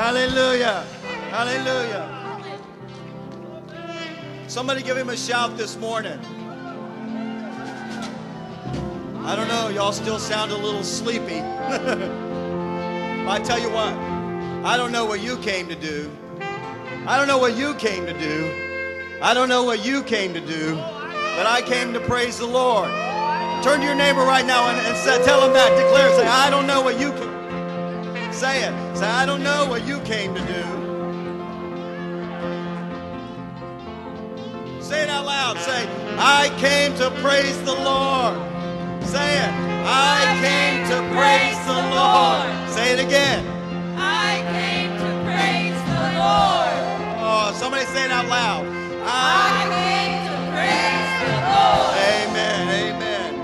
Hallelujah. Hallelujah. Somebody give him a shout this morning. I don't know, y'all still sound a little sleepy. I tell you what, I don't know what you came to do. I don't know what you came to do. I don't know what you came to do, but I came to praise the Lord. Turn to your neighbor right now and say, tell him that. Declare, say, I don't know what you came. Say it. Say, I don't know what you came to do. Say it out loud. Say, I came to praise the Lord. Say it. I came to praise the Lord. Say it again. I came to praise the Lord. Oh, somebody say it out loud. I came to praise the Lord. Amen. Amen.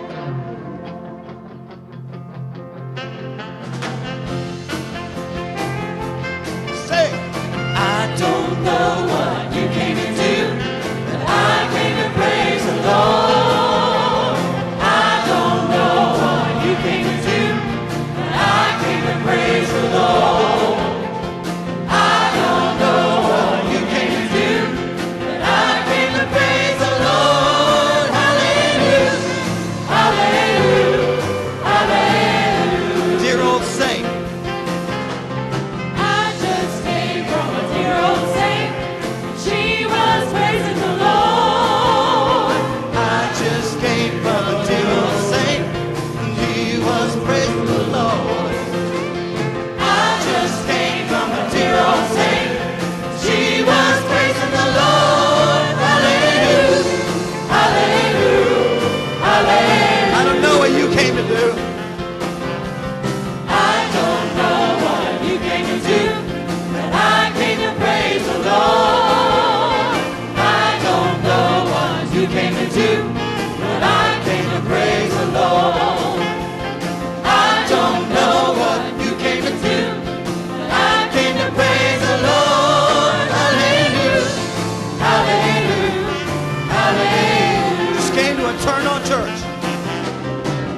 Say, I don't know what you came to do, but I came to praise the Lord. I don't know what you came to do, but I came to praise the Lord. I don't know what you came to do, but I came to praise the Lord. Hallelujah, hallelujah, hallelujah. dear old saint. I just came from a dear old saint. She was praising the Lord. I just came from a dear old saint. He was praising the Lord. I just came from a dear old saint. She was praising the Lord. Hallelujah, hallelujah, hallelujah. I don't know what you came to do. I don't know what you came to do, but I came to praise the Lord. I don't know what you came to do, but I came to praise the Lord. I don't know what you came to do, but I came to praise the Lord. Hallelujah, hallelujah, hallelujah. Just came to a turn on church.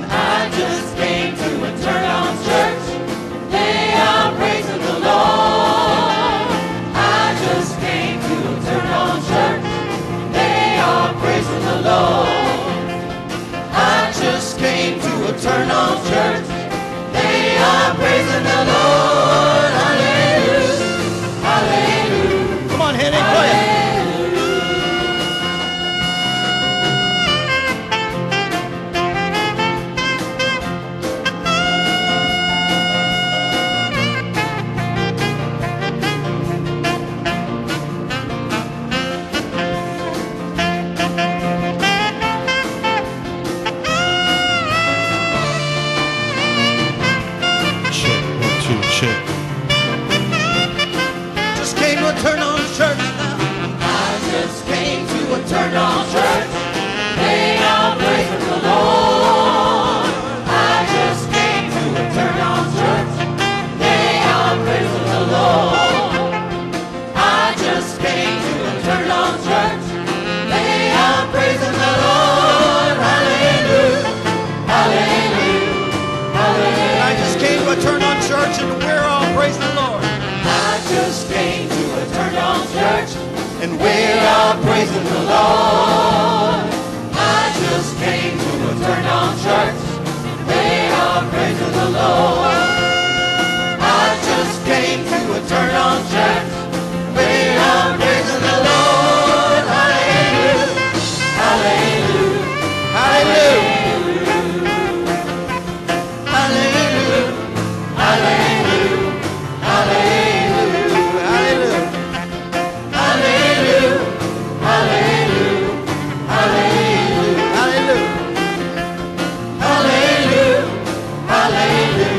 I just came to a turn on church. They are praising the Lord. I just came to a turn on church. They are praising the Lord. I just came to a turn on church. They are praising the Lord. Hallelujah, hallelujah, Come on, Henny, play it. Check, 1, 2, check. Just came to a turn on church. I just came to a turn on church. They are praising the Lord. I just came to a turn on church. They are praising the Lord. I just came to a turn on church. They are praising the Lord. Hallelujah, hallelujah, hallelujah. I just came to a turn on church and we're all praising the Lord. I just came to a turned on church, and we're all praising the Lord. I just came to a turned on church, they are praising the Lord. I just came to a turned on church, they are praising the Lord. Hallelujah, hallelujah, Hallelujah. hallelujah, hallelujah, hallelujah. Hallelujah. Hallelujah, hallelujah, Hallelujah. hallelujah, hallelujah,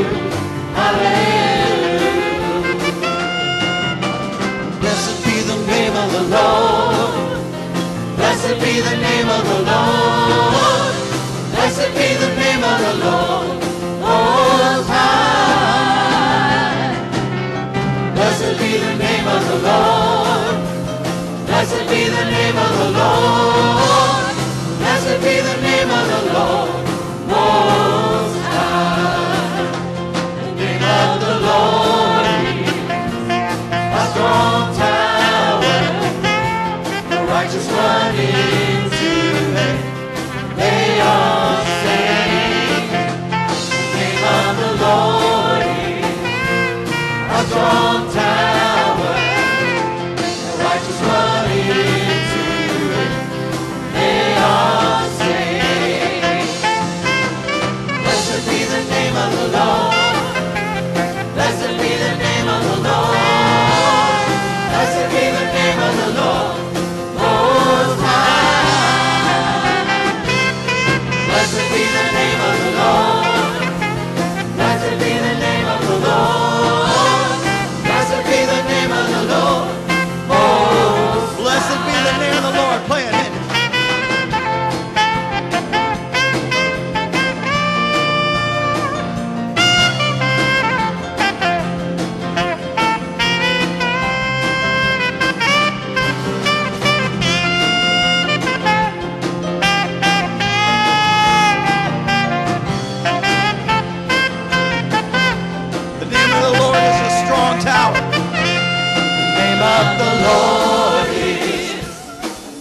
Lord is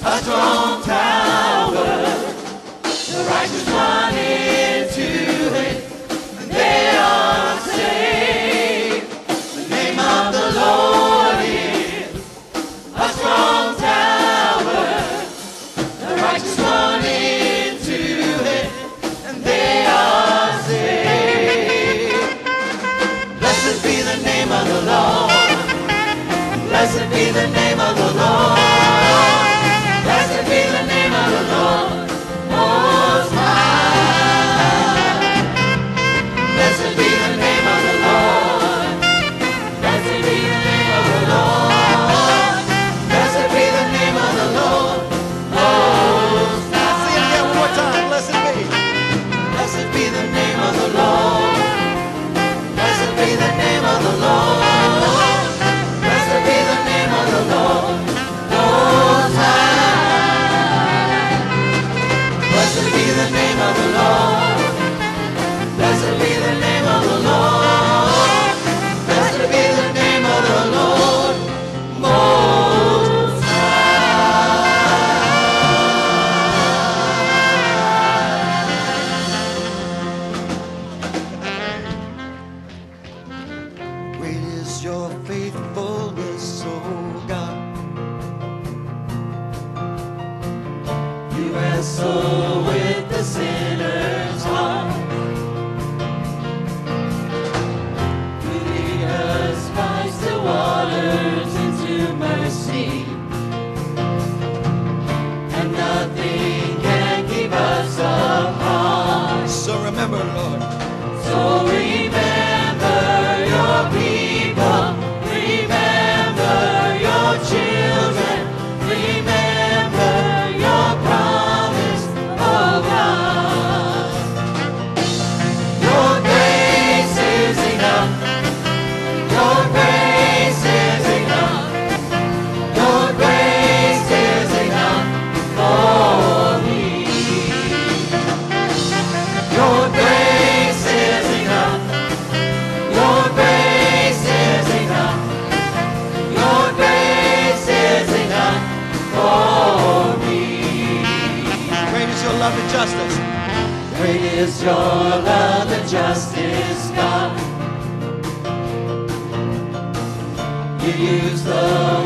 a strong tower. The righteous run into it, and they are saved. The name of the Lord is a strong tower. The righteous run into it, and they are saved. Blessed be the name of the Lord. Blessed be the name of the Lord. Blessed be the name of the Lord Most High. Blessed be the name of the Lord. Blessed be the name of the Lord. Blessed be the name of the Lord Most High. Sing it again one more time. Blessed be. Blessed be the name of the Lord. Blessed be the name of the Lord. Blessed be the name of the Lord Most High. Blessed be the name of the Lord. Blessed be the name of the Lord. Blessed be the name of the Lord Most High. Great is your faithfulness, O God. You wrestle with the sinner's heart. You lead us by still waters into mercy, and nothing can keep us apart. So remember, Lord. So remember your people, remember your children, remember your promise, oh God. Your grace is enough, your grace is enough, your grace is enough for me. Your grace is enough, your grace is enough, your grace is enough for me. Great is your love and justice. Great is your love and justice, God. You use the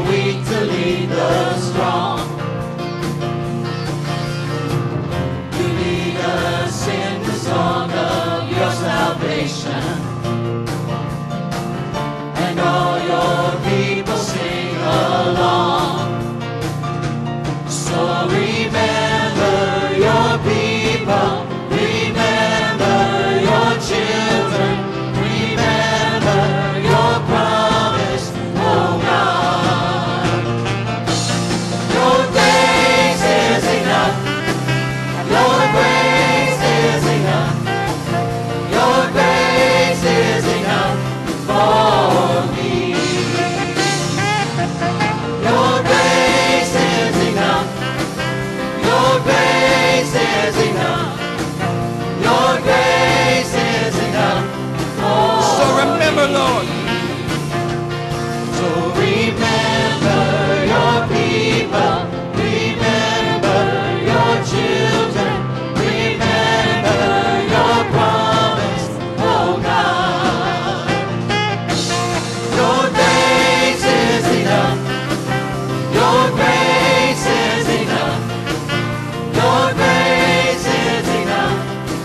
weak to lead the strong. You lead us in the song of your salvation, and all your people sing along. So remember your people, remember your children, remember your promise, oh God. Your grace is enough, your grace is enough, your grace is enough for me. Your grace is enough, your grace is enough, your grace is enough for So remember, Lord. So remember your people, remember your children, remember your promise, oh God. Your grace is enough, your grace is enough, your grace is enough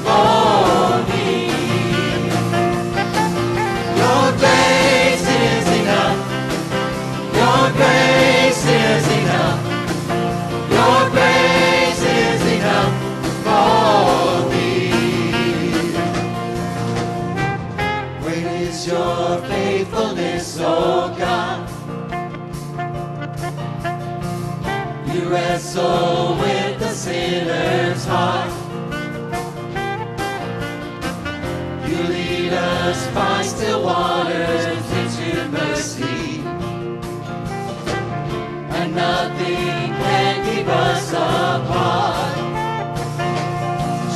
for me. Your grace is enough, your grace is enough, your grace is enough for me. Great is your faithfulness, oh God. You wrestle with the sinner's heart. You lead us by still waters into mercy, and nothing can keep us apart.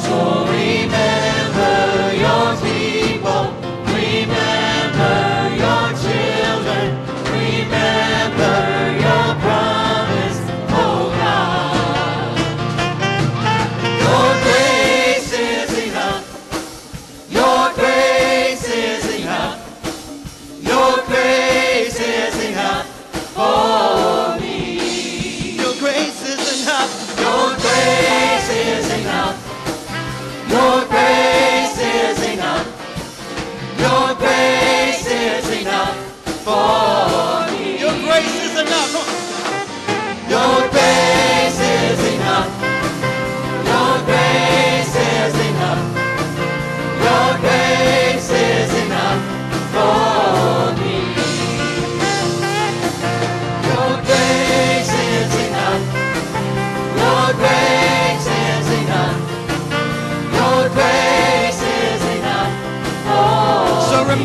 So remember your people, remember your children, remember your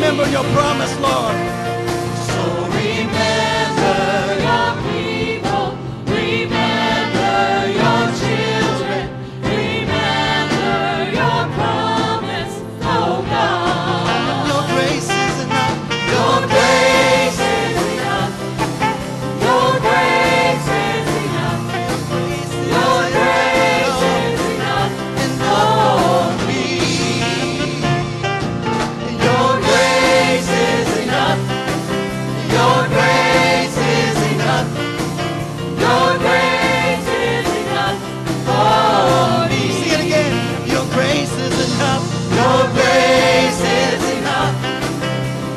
remember your promise, Lord. So remember your people, remember your children, remember your promise, oh God. Your grace is enough. Your grace is enough. Your grace is enough. Your grace is enough for me. Your grace is enough. Your grace is enough. Your grace is enough for me. Sing it again. Your grace is enough. Your grace is enough.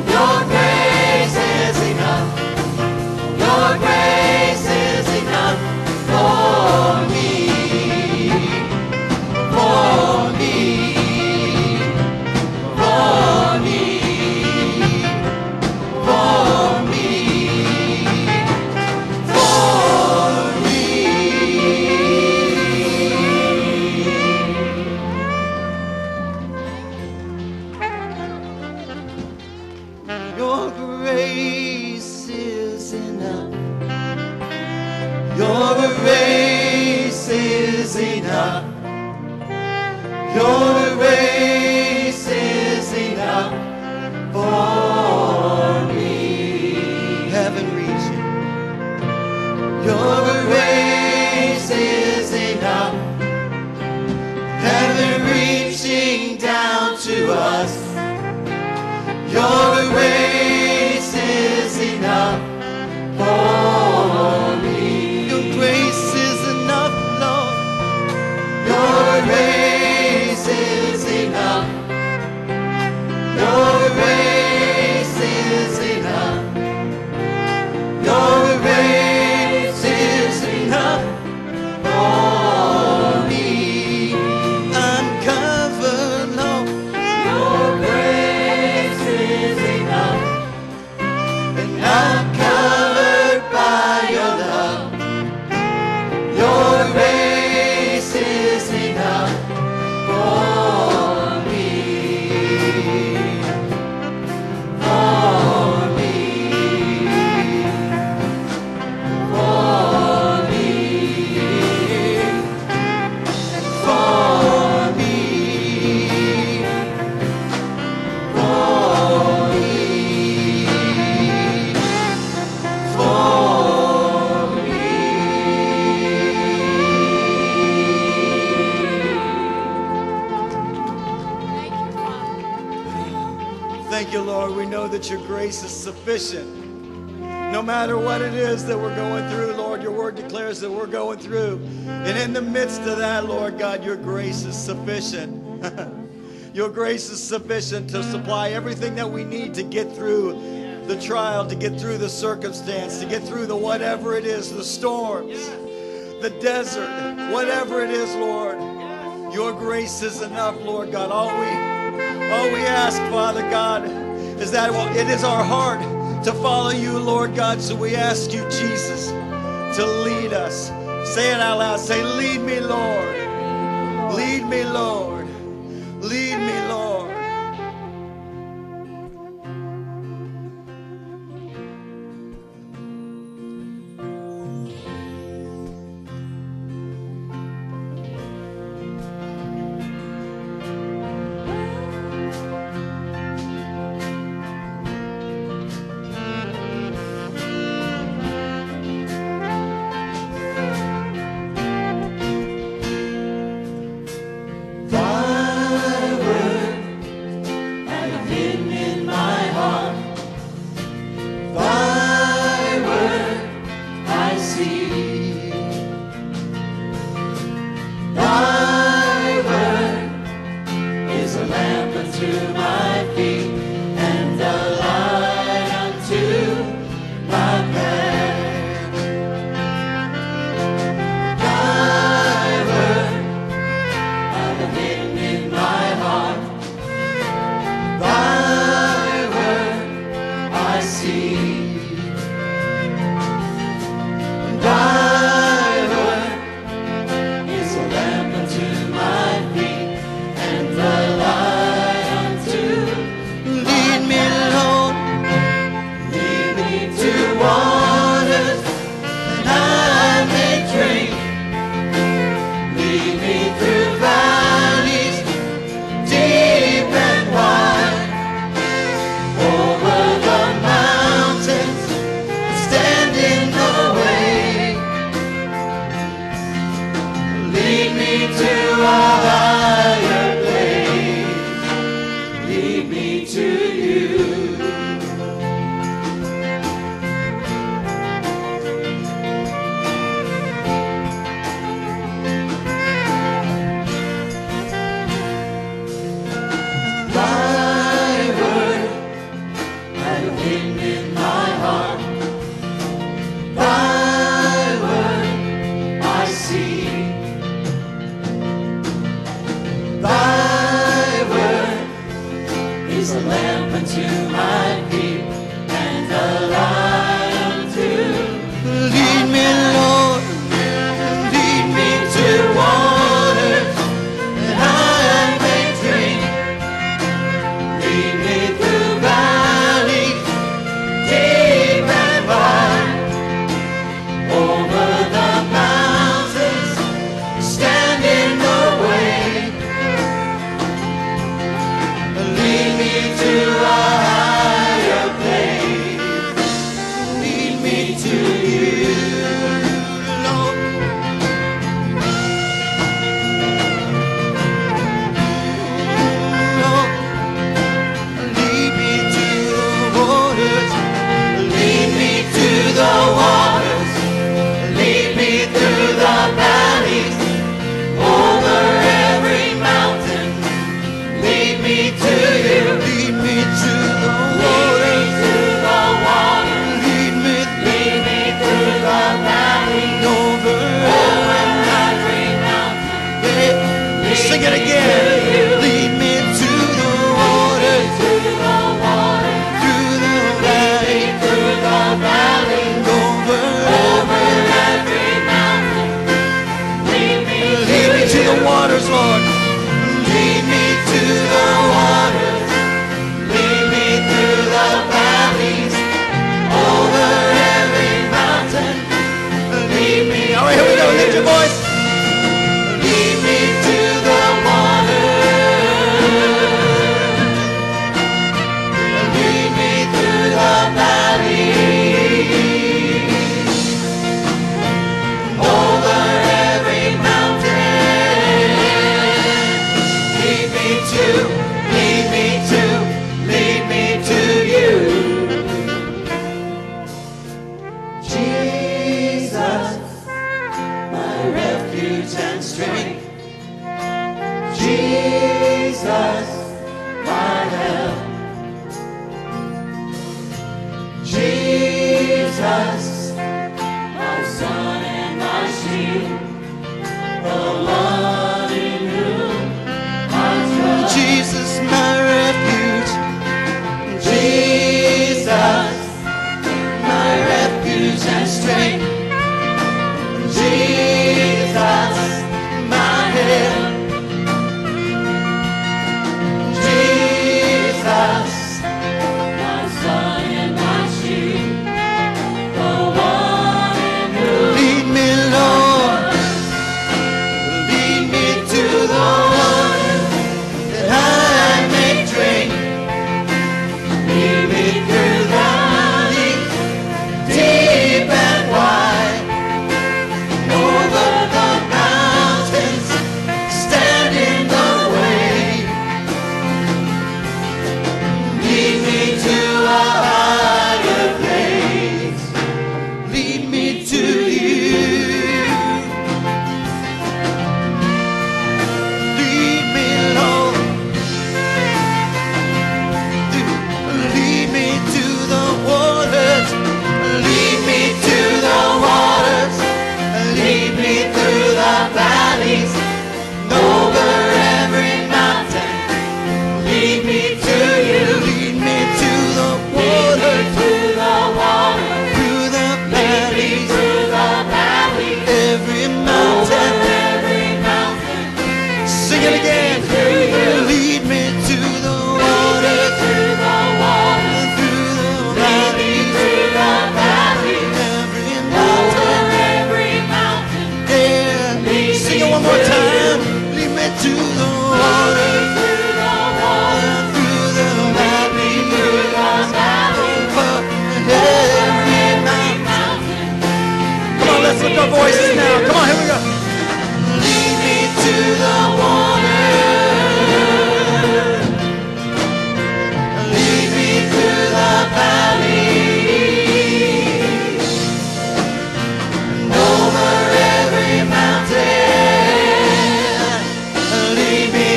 Your grace is enough. Your grace is enough for me. For me. For me. For me. For me. Your grace is enough. Your grace is enough. Your grace is enough for me. Heaven reaching. Your grace is enough. Heaven reaching down to us. Your grace is enough for me. Your grace is enough, Lord. Your grace is enough. Your grace is enough. Your grace is enough for me. I'm covered, Lord. Your grace is enough. And I'm covered by your love. Your grace is enough for me. For me. For me. For me. For me. Thank you, Lord. We know that your grace is sufficient. No matter what it is that we're going through, Lord, your word declares that we're going through. And in the midst of that, Lord God, your grace is sufficient. Your grace is sufficient to supply everything that we need to get through the trial, to get through the circumstance, to get through the whatever it is, the storms, the desert, whatever it is, Lord. Your grace is enough, Lord God. All we ask, Father God, is that it is our heart to follow you, Lord God. So we ask you, Jesus, to lead us. Say it out loud. Say, lead me, Lord. Lead me, Lord. Lead me, Lord. Jesus, my sun and my shield, the one in whom I trust. Jesus, my refuge. Jesus, my refuge and strength. Jesus, my help. Jesus, my sun and my shield, the one in whom Lead me, Lord. Lead me to the water that I may drink. lead me through the Deep, deep and wide. Over the mountains, stand in the way. Lead me to a higher place. Lead me to you. Lead me, Lord. Lead me to the waters. Lead me to the waters. Lead me through the valleys. Over every mountain. Lead me to you. Lead me to the waters. through the water, Through the valleys. through the valley, Every mountain. every mountain. Sing it again. Lead me to the waters. Through the water, Through the valleys. through the valley, Every mountain. every mountain. Yeah. Sing it one more time. Lead me to the water. Through the water, Through the valley. through the valley, Over every mountain. mountain. Come on, let's lift our voices now. Come on, here we go. Lead me to the water. Lead me through the valley. And over every mountain. Lead me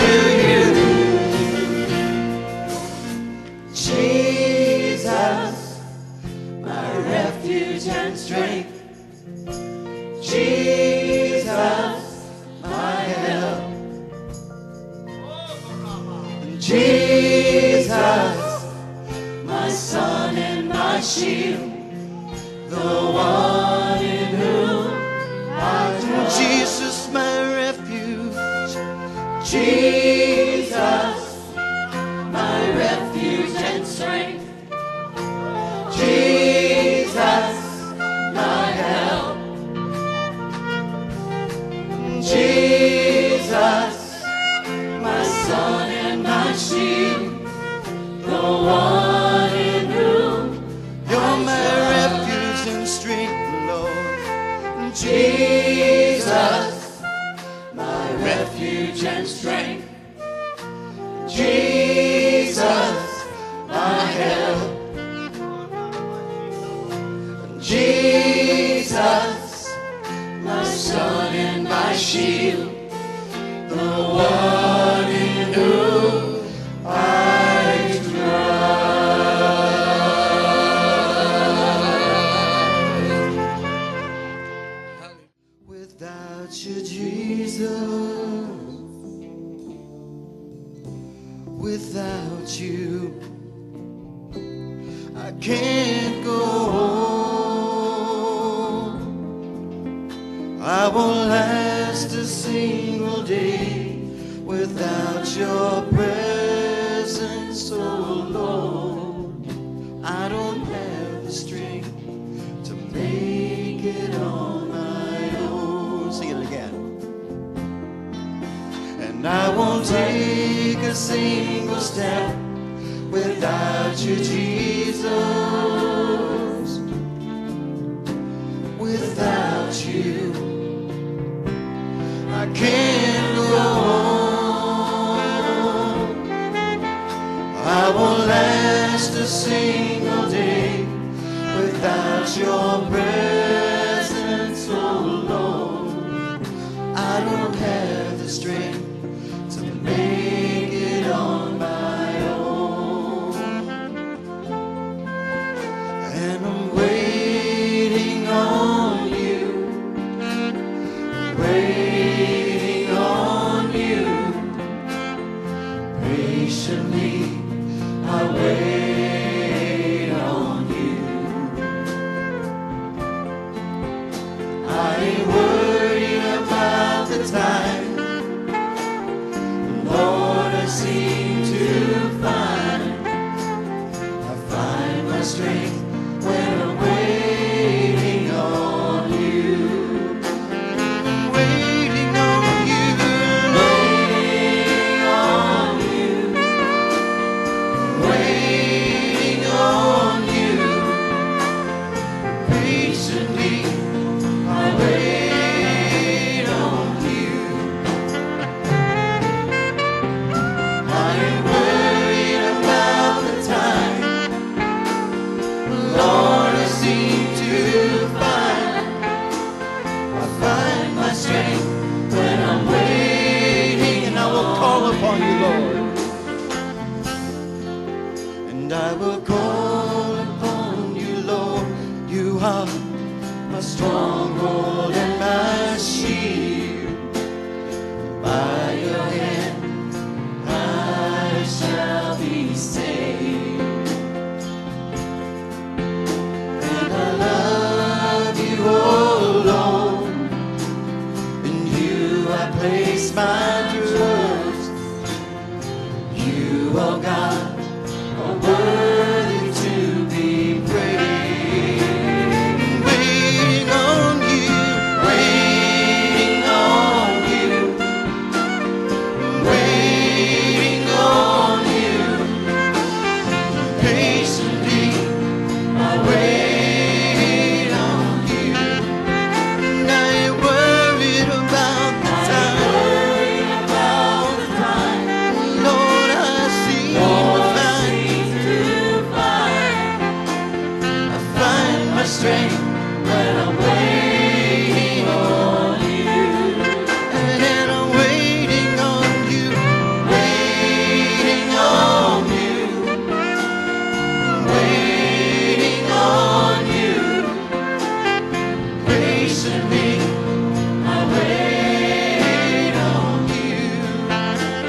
to you. Jesus, my refuge and strength. Jesus, my help. Jesus, my sun and my shield, the one in whom I trust. Jesus, my refuge. Jesus, My refuge and strength. Jesus, My help. Jesus, My sun and my shield, the one in whom you're my refuge and strength, Lord. Jesus, my refuge and strength. Jesus, my help. Jesus, My sun and my shield, the one in whom I trust. Without you, Jesus, without you, I can't go home. I won't last a single day without your presence, oh Lord. I don't have the strength to make it on my own. Sing it again. And I won't take a single step without you, Jesus. Without you, I can't go on. I won't last a single day without your presence, oh Lord. I don't have the strength to make it on my own. Patiently I wait on you. I ain't worried about the time. Lord, I seem to find my strength when I'm waiting on you. Waiting on you. Waiting on you. Waiting on you. Patiently I wait on you. I ain't worried about the time. Lord, I seem to find my strength when I'm waiting, And I will call upon you, Lord. and I will call upon you, Lord. You are my stronghold and my shield. By your hand I shall be saved. And I love you, oh Lord. In you I place my trust. You, oh God, are worthy to be praised. Waiting on you. Waiting on you. Waiting on you. Patiently I wait on you. And I ain't worried about the time. Lord, I seem to find my strength when I'm waiting on you. and I'm waiting on you. Waiting on you. Waiting on you. Patiently I wait on you.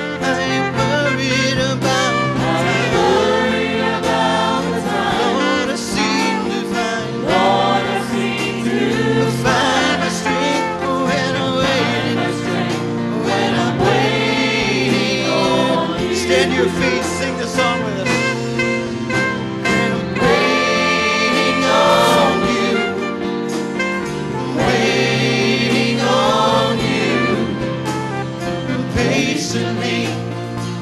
I ain't worried about the time. Worried about the time. Lord, I seem to find Lord, I seem to find my strength when I'm waiting. when I'm waiting on you. Stand to your feet, sing the song with us. Waiting on you. Waiting on you. Patiently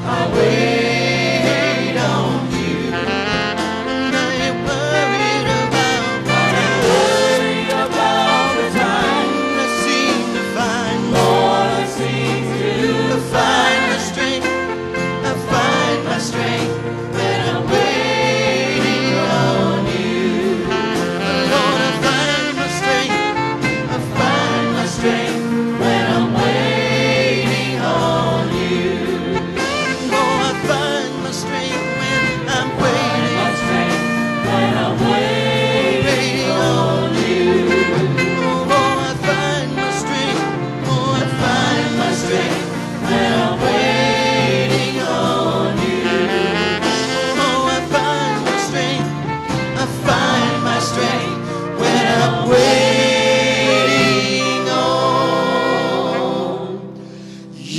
I wait on you. And I ain't worried about the time. Worried about the time. I seem to find Lord, I seem to find my strength. I find my strength when I'm waiting on you. Lord, I find my strength. I find my strength when I'm waiting on you. Lord, I find my strength when I'm waiting. My strength when I'm waiting on you. Oh, I find my strength. Oh, I find my strength When I'm waiting on you. Oh, I find my strength. I find my strength when I'm waiting on you.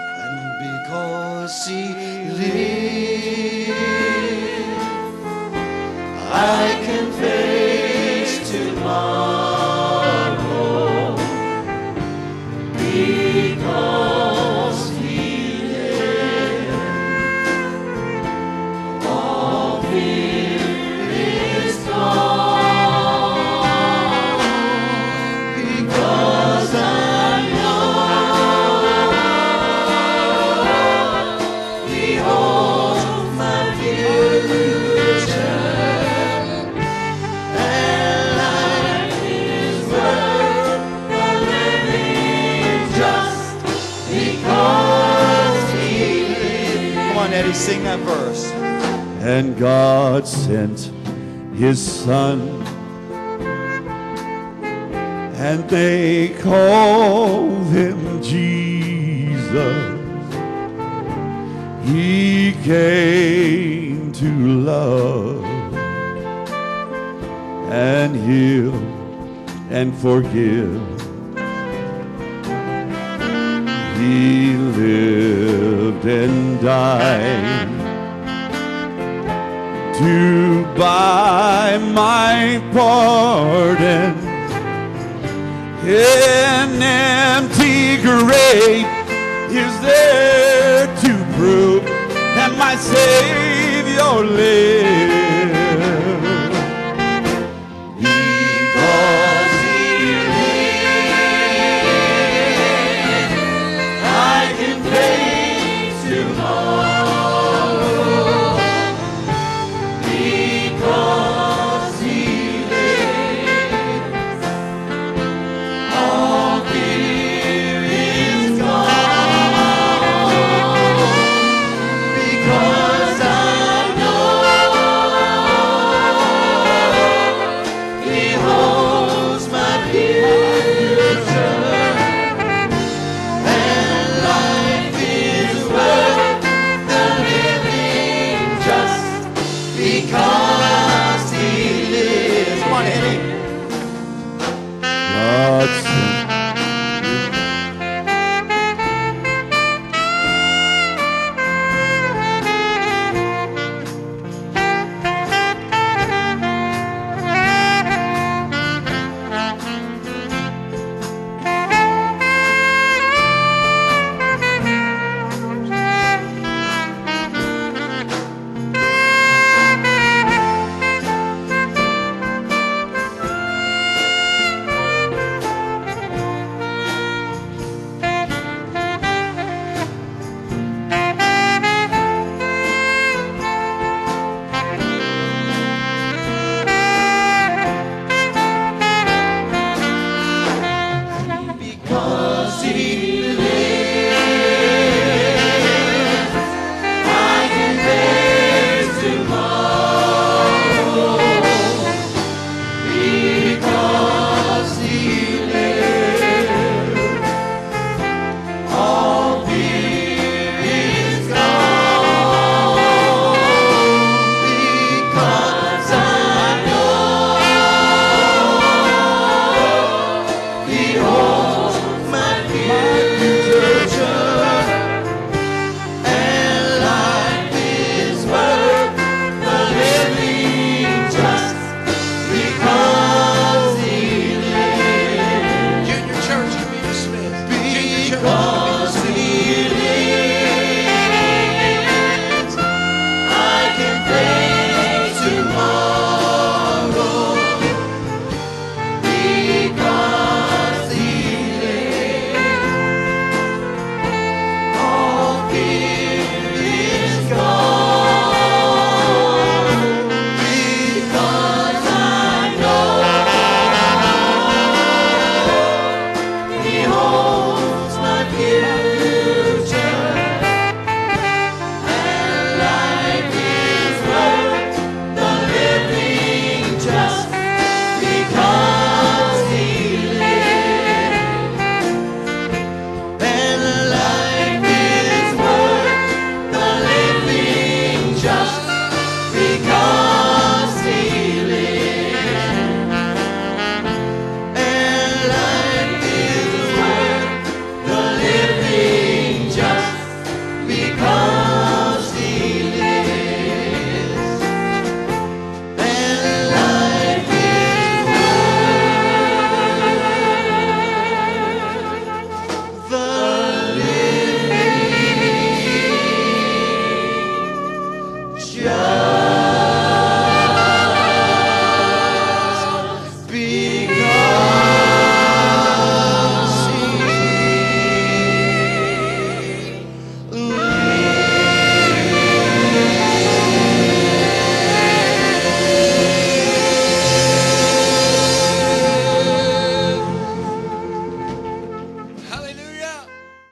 And because He lives, I can face tomorrow. Because He lives, all fear is gone. Because I know He holds my future, and life is worth the living just because He lives. Come on, Eddie, sing that verse. And God sent his son, and they called him Jesus. He came to love and heal and forgive. He lived and died to buy my pardon. An empty grave is there to prove that my Savior lives.